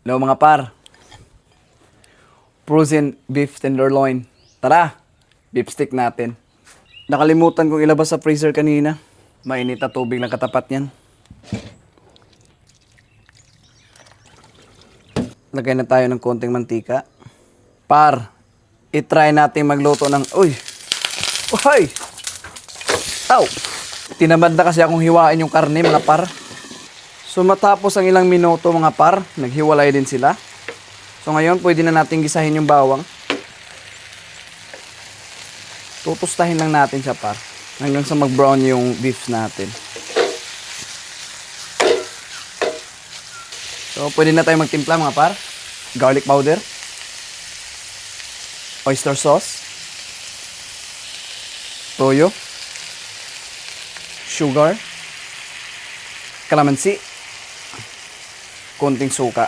Hello mga par. Frozen beef tenderloin. Tara, beef stick natin. Nakalimutan kong ilabas sa freezer kanina. Mainit na tubig lang katapat niyan. Lagay na tayo ng konting mantika. Par, itry natin magluto ng... Uy! Uy! Aw! Tinamad na kasi akong hiwain yung karne mga par. So matapos ang ilang minuto mga par, naghiwalay din sila. So ngayon pwede na natin gisahin yung bawang. Tutustahin lang natin siya par. Hanggang sa mag-brown yung beef natin. So pwede na tayo magtimpla mga par. Garlic powder. Oyster sauce. Toyo. Sugar. Calamansi. Konting suka.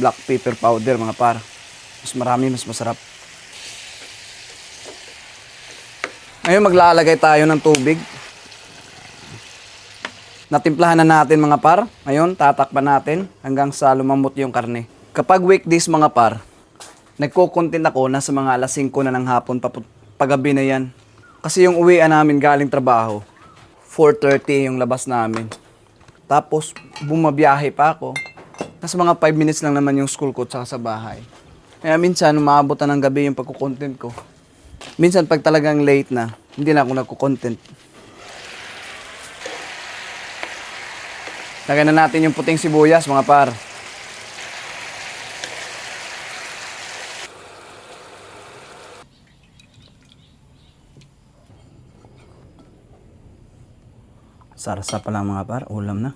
Black pepper powder mga par. Mas marami, mas masarap. Ngayon maglalagay tayo ng tubig. Natimplahan na natin mga par. Ngayon tatakpan natin hanggang sa lumamot yung karne. Kapag weekdays mga par, nagko-content ako na sa mga alas 5 na ng hapon pagabi na yan. Kasi yung uwian namin galing trabaho, 4:30 yung labas namin. Tapos bumabiyahe pa ako. Tapos mga 5 minutes lang naman yung school ko tsaka sa bahay. Kaya minsan umaabot na ng gabi yung pagko-content ko. Minsan pag talagang late na, hindi na ako nagko-content. Lagyan na natin yung puting sibuyas mga par. Sarsa pa lang mga par, ulam na.